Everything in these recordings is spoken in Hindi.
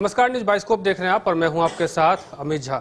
नमस्कार, न्यूज बाइस्कोप देख रहे हैं आप और मैं हूं आपके साथ अमित झा।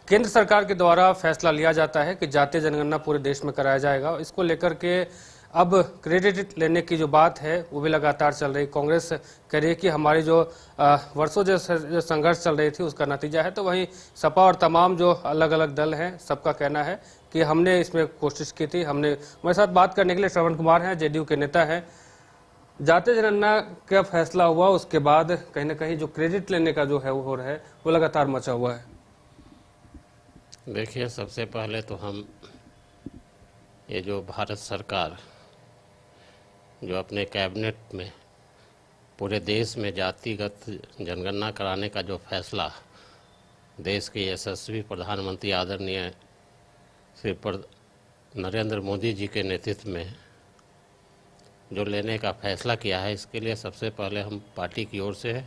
केंद्र सरकार के द्वारा फैसला लिया जाता है कि जातीय जनगणना पूरे देश में कराया जाएगा। इसको लेकर के अब क्रेडिट लेने की जो बात है वो भी लगातार चल रही। कांग्रेस कह रही है कि हमारी जो वर्षों जो संघर्ष चल रही थी उसका नतीजा है, तो वहीं सपा और तमाम जो अलग अलग दल हैं सबका कहना है कि हमने इसमें कोशिश की थी। हमारे साथ बात करने के लिए श्रवण कुमार हैं, जेडीयू के नेता हैं। जातीय जनगणना का फैसला हुआ उसके बाद कहीं ना कहीं जो क्रेडिट लेने का जो है वो हो रहा है वो लगातार मचा हुआ है। देखिए, सबसे पहले तो हम ये जो भारत सरकार जो अपने कैबिनेट में पूरे देश में जातिगत जनगणना कराने का जो फैसला देश के यशस्वी प्रधानमंत्री आदरणीय श्री नरेंद्र मोदी जी के नेतृत्व में जो लेने का फैसला किया है, इसके लिए सबसे पहले हम पार्टी की ओर से,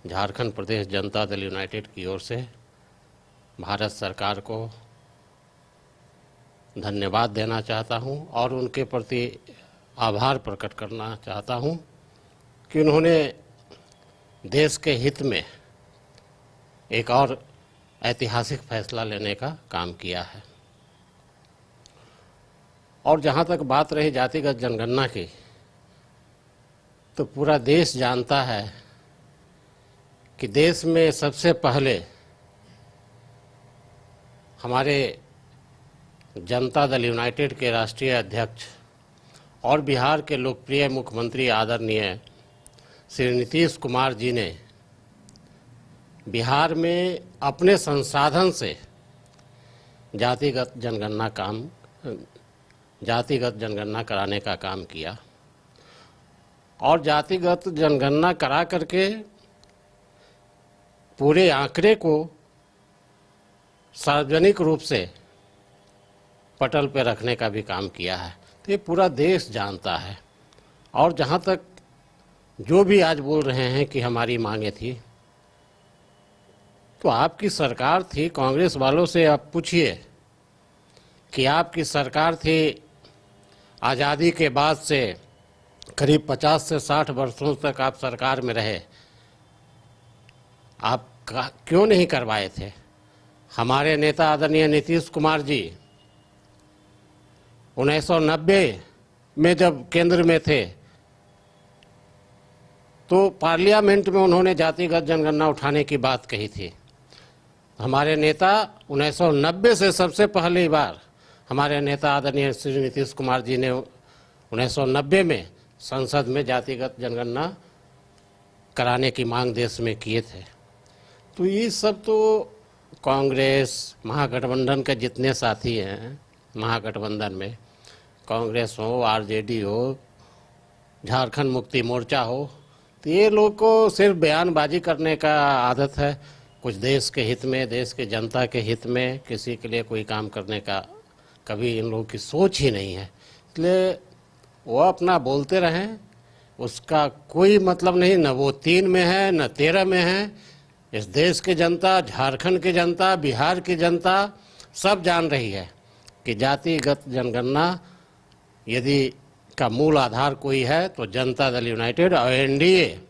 झारखंड प्रदेश जनता दल यूनाइटेड की ओर से भारत सरकार को धन्यवाद देना चाहता हूं और उनके प्रति आभार प्रकट करना चाहता हूं कि उन्होंने देश के हित में एक और ऐतिहासिक फैसला लेने का काम किया है। और जहां तक बात रही जातिगत जनगणना की, तो पूरा देश जानता है कि देश में सबसे पहले हमारे जनता दल यूनाइटेड के राष्ट्रीय अध्यक्ष और बिहार के लोकप्रिय मुख्यमंत्री आदरणीय श्री नीतीश कुमार जी ने बिहार में अपने संसाधन से जातिगत जनगणना कराने का काम किया और जातिगत जनगणना करा करके पूरे आंकड़े को सार्वजनिक रूप से पटल पर रखने का भी काम किया है। तो ये पूरा देश जानता है। और जहाँ तक जो भी आज बोल रहे हैं कि हमारी मांगे थी, तो आपकी सरकार थी, कांग्रेस वालों से आप पूछिए कि आपकी सरकार थी, आज़ादी के बाद से करीब 50 से 60 वर्षों तक आप सरकार में रहे, आप क्यों नहीं करवाए थे? हमारे नेता आदरणीय नीतीश कुमार जी 1990 में जब केंद्र में थे तो पार्लियामेंट में उन्होंने जातिगत जनगणना उठाने की बात कही थी। हमारे नेता 1990 से सबसे पहली बार हमारे नेता आदरणीय श्री नीतीश कुमार जी ने 1990 में संसद में जातिगत जनगणना कराने की मांग देश में किए थे। तो ये सब तो कांग्रेस महागठबंधन के जितने साथी हैं, महागठबंधन में कांग्रेस हो, आरजेडी हो, झारखंड मुक्ति मोर्चा हो, तो ये लोग को सिर्फ बयानबाजी करने का आदत है। कुछ देश के हित में, देश के जनता के हित में किसी के लिए कोई काम करने का कभी इन लोगों की सोच ही नहीं है। इसलिए वो अपना बोलते रहें, उसका कोई मतलब नहीं। न वो 3 में है न 13 में है। इस देश की जनता, झारखंड की जनता, बिहार की जनता सब जान रही है कि जातिगत जनगणना यदि का मूल आधार कोई है तो जनता दल यूनाइटेड और एनडीए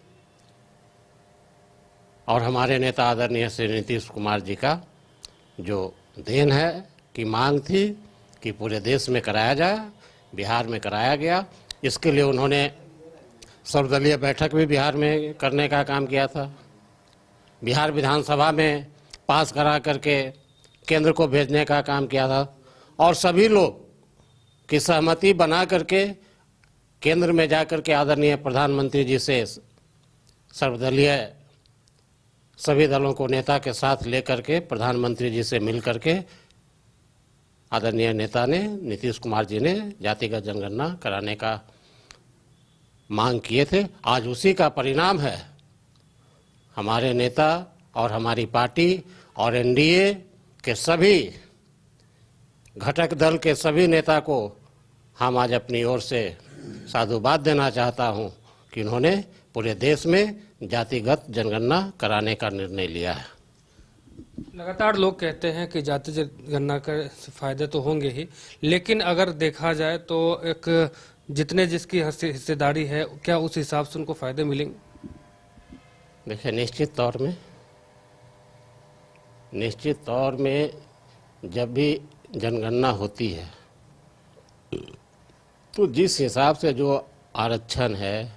और हमारे नेता आदरणीय श्री नीतीश कुमार जी का जो देन है कि मांग थी कि पूरे देश में कराया जाए, बिहार में कराया गया। इसके लिए उन्होंने सर्वदलीय बैठक भी बिहार में करने का काम किया था। बिहार विधानसभा में पास करा करके केंद्र को भेजने का काम किया था और सभी लोग की सहमति बना करके केंद्र में जाकर के आदरणीय प्रधानमंत्री जी से सर्वदलीय सभी दलों को नेता के साथ लेकर के प्रधानमंत्री जी से मिल करके आदरणीय नेता ने, नीतीश कुमार जी ने जातिगत जनगणना कराने का मांग किए थे। आज उसी का परिणाम है हमारे नेता और हमारी पार्टी और एनडीए के सभी घटक दल के सभी नेता को हम आज अपनी ओर से साधुवाद देना चाहता हूं कि उन्होंने पूरे देश में जातिगत जनगणना कराने का निर्णय लिया है। लगातार लोग कहते हैं कि जातीय जनगणना के फायदे तो होंगे ही, लेकिन अगर देखा जाए तो एक जितने जिसकी हिस्सेदारी है, क्या उस हिसाब से उनको फायदे मिलेंगे? देखिए, निश्चित तौर में जब भी जनगणना होती है तो जिस हिसाब से जो आरक्षण है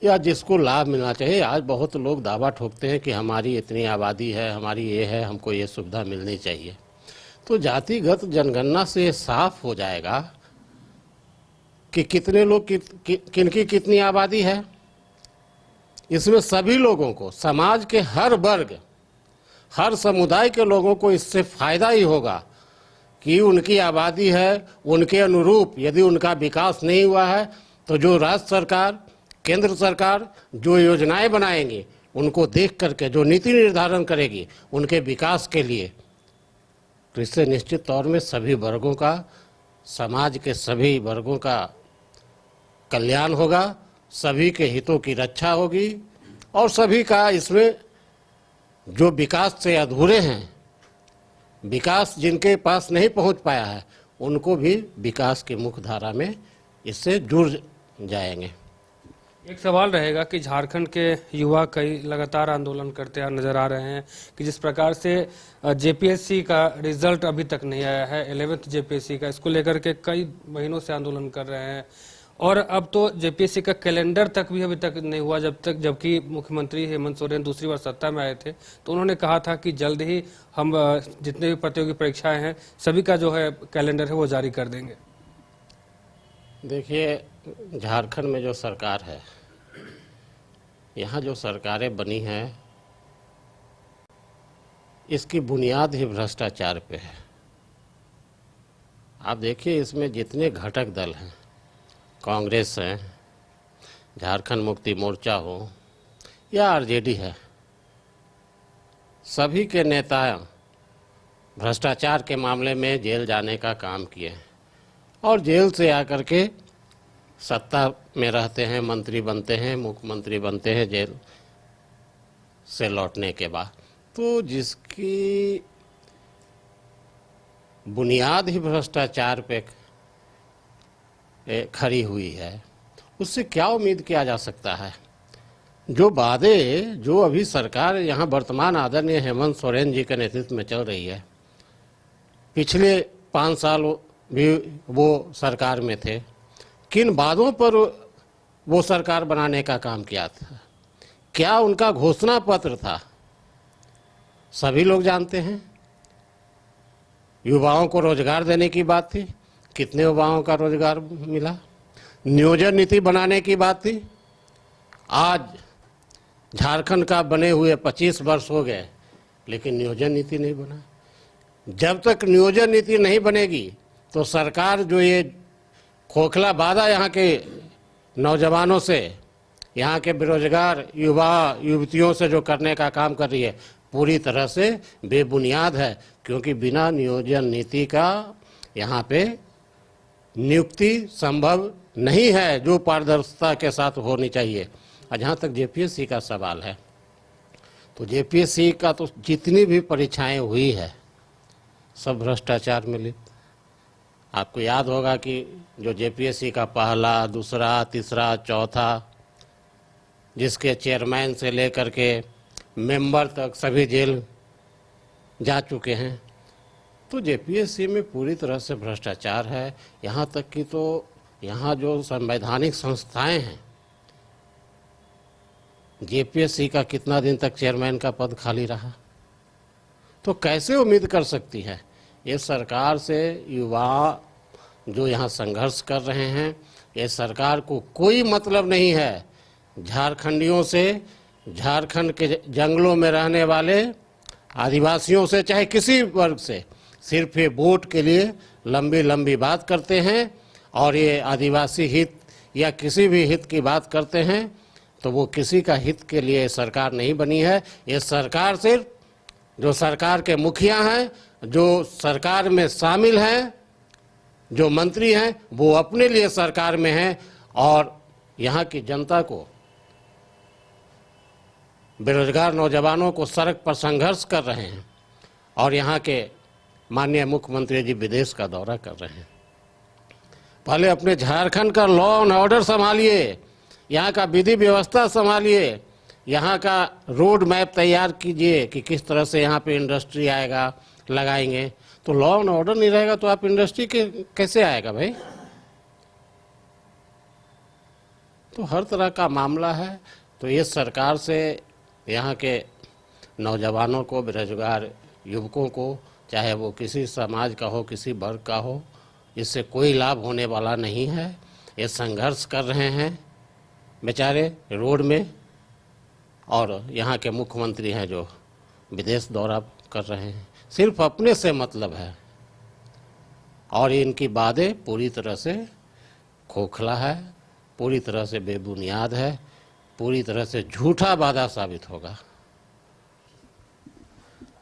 या जिसको लाभ मिलना चाहिए, आज बहुत लोग दावा ठोकते हैं कि हमारी इतनी आबादी है, हमारी ये है, हमको ये सुविधा मिलनी चाहिए। तो जातिगत जनगणना से साफ हो जाएगा कि कितने लोग किनकी कितनी आबादी है। इसमें सभी लोगों को, समाज के हर वर्ग, हर समुदाय के लोगों को इससे फायदा ही होगा कि उनकी आबादी है, उनके अनुरूप यदि उनका विकास नहीं हुआ है तो जो राज्य सरकार, केंद्र सरकार जो योजनाएं बनाएंगी उनको देख करके जो नीति निर्धारण करेगी उनके विकास के लिए, तो इससे निश्चित तौर में सभी वर्गों का, समाज के सभी वर्गों का कल्याण होगा, सभी के हितों की रक्षा होगी और सभी का इसमें जो विकास से अधूरे हैं, विकास जिनके पास नहीं पहुंच पाया है, उनको भी विकास की मुख्य धारा में इससे जुड़ जाएंगे। एक सवाल रहेगा कि झारखंड के युवा कई लगातार आंदोलन करते हुए नजर आ रहे हैं कि जिस प्रकार से जेपीएससी का रिजल्ट अभी तक नहीं आया है, 11th जेपीएससी का, इसको लेकर के कई महीनों से आंदोलन कर रहे हैं और अब तो जेपीएससी का कैलेंडर तक भी अभी तक नहीं हुआ, जबकि मुख्यमंत्री हेमंत सोरेन दूसरी बार सत्ता में आए थे तो उन्होंने कहा था कि जल्द ही हम जितने भी प्रतियोगी परीक्षाएं हैं सभी का जो है कैलेंडर है वो जारी कर देंगे। देखिए, झारखंड में जो सरकार है, यहाँ जो सरकारें बनी हैं, इसकी बुनियाद ही भ्रष्टाचार पे है। आप देखिए, इसमें जितने घटक दल हैं, कांग्रेस है, झारखंड मुक्ति मोर्चा हो या आरजेडी है, सभी के नेता भ्रष्टाचार के मामले में जेल जाने का काम किए हैं और जेल से आकर के सत्ता में रहते हैं, मंत्री बनते हैं, मुख्यमंत्री बनते हैं जेल से लौटने के बाद। तो जिसकी बुनियाद ही भ्रष्टाचार पे खड़ी हुई है, उससे क्या उम्मीद किया जा सकता है। जो वादे जो अभी सरकार यहाँ वर्तमान आदरणीय हेमंत सोरेन जी के नेतृत्व में चल रही है, पिछले 5 साल भी वो सरकार में थे, किन वादों पर वो सरकार बनाने का काम किया था, क्या उनका घोषणा पत्र था, सभी लोग जानते हैं। युवाओं को रोजगार देने की बात थी, कितने युवाओं का रोजगार मिला। नियोजन नीति बनाने की बात थी, आज झारखंड का बने हुए 25 वर्ष हो गए लेकिन नियोजन नीति नहीं बना। जब तक नियोजन नीति नहीं बनेगी तो सरकार जो ये खोखला वादा यहाँ के नौजवानों से, यहाँ के बेरोजगार युवा युवतियों से जो करने का काम कर रही है, पूरी तरह से बेबुनियाद है, क्योंकि बिना नियोजन नीति का यहाँ पे नियुक्ति संभव नहीं है जो पारदर्शिता के साथ होनी चाहिए। और जहाँ तक जेपीएससी का सवाल है, तो जेपीएससी का तो जितनी भी परीक्षाएं हुई है सब भ्रष्टाचार में लिप्त। आपको याद होगा कि जो जेपीएससी का पहला, दूसरा, तीसरा, चौथा, जिसके चेयरमैन से लेकर के मेंबर तक सभी जेल जा चुके हैं। तो जेपीएससी में पूरी तरह से भ्रष्टाचार है। यहाँ तक कि तो यहाँ जो संवैधानिक संस्थाएं हैं, जेपीएससी का कितना दिन तक चेयरमैन का पद खाली रहा, तो कैसे उम्मीद कर सकती है ये सरकार से। युवा जो यहाँ संघर्ष कर रहे हैं, ये सरकार को कोई मतलब नहीं है झारखंडियों से, झारखंड के जंगलों में रहने वाले आदिवासियों से, चाहे किसी वर्ग से। सिर्फ ये वोट के लिए लंबी लंबी बात करते हैं और ये आदिवासी हित या किसी भी हित की बात करते हैं, तो वो किसी का हित के लिए सरकार नहीं बनी है। ये सरकार सिर्फ जो सरकार के मुखिया हैं, जो सरकार में शामिल हैं, जो मंत्री हैं, वो अपने लिए सरकार में हैं और यहाँ की जनता को, बेरोजगार नौजवानों को सड़क पर संघर्ष कर रहे हैं। और यहाँ के माननीय मुख्यमंत्री जी विदेश का दौरा कर रहे हैं। पहले अपने झारखंड का लॉ एंड ऑर्डर संभालिए, यहाँ का विधि व्यवस्था संभालिए, यहाँ का रोड मैप तैयार कीजिए कि किस तरह से यहाँ पे इंडस्ट्री आएगा, लगाएंगे। तो लॉ एंड ऑर्डर नहीं रहेगा तो आप इंडस्ट्री के कैसे आएगा भाई? तो हर तरह का मामला है। तो ये सरकार से यहाँ के नौजवानों को, बेरोजगार युवकों को, चाहे वो किसी समाज का हो, किसी वर्ग का हो, इससे कोई लाभ होने वाला नहीं है। ये संघर्ष कर रहे हैं बेचारे रोड में, और यहाँ के मुख्यमंत्री हैं जो विदेश दौरा कर रहे हैं, सिर्फ अपने से मतलब है। और इनकी बातें पूरी तरह से खोखला है, पूरी तरह से बेबुनियाद है, पूरी तरह से झूठा वादा साबित होगा।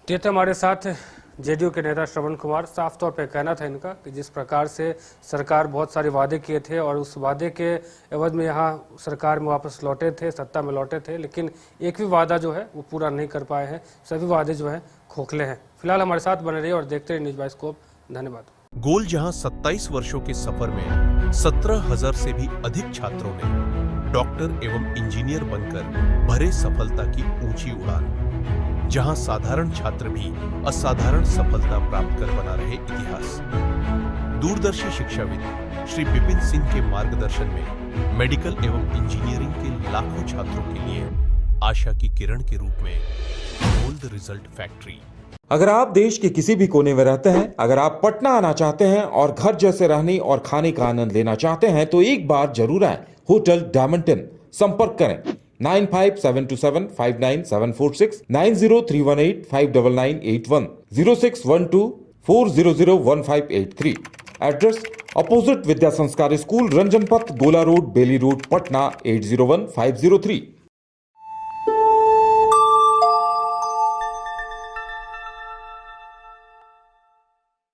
ये थे हमारे साथ जेडीयू के नेता श्रवण कुमार। साफ तौर पे कहना था इनका कि जिस प्रकार से सरकार बहुत सारे वादे किए थे और उस वादे के एवज में यहाँ सरकार में वापस लौटे थे, सत्ता में लौटे थे, लेकिन एक भी वादा जो है वो पूरा नहीं कर पाए हैं। सभी वादे जो हैं खोखले हैं। फिलहाल हमारे साथ बने रहिए और देखते रहिए न्यूज़ बाइस्कोप। धन्यवाद। गोल जहां 27 वर्षों के सफर में 17,000 से भी अधिक छात्रों ने डॉक्टर एवं इंजीनियर बनकर भरे सफलता की ऊंची उड़ान, जहां साधारण छात्र भी असाधारण सफलता प्राप्त कर बना रहे इतिहास। दूरदर्शी शिक्षाविद श्री विपिन सिंह के मार्गदर्शन में मेडिकल एवं इंजीनियरिंग के लाखों छात्रों के लिए आशा की किरण के रूप में गोल्ड रिजल्ट फैक्ट्री। अगर आप देश के किसी भी कोने में रहते हैं, अगर आप पटना आना चाहते हैं और घर जैसे रहने और खाने का आनंद लेना चाहते हैं, तो एक बार जरूर आए होटल डायमंटन। संपर्क करें 9572759746, 9031859981, 0612400158 एड्रेस अपोजिट विद्या संस्कार स्कूल, रंजन पथ, गोला रोड, बेली रोड, पटना 801503।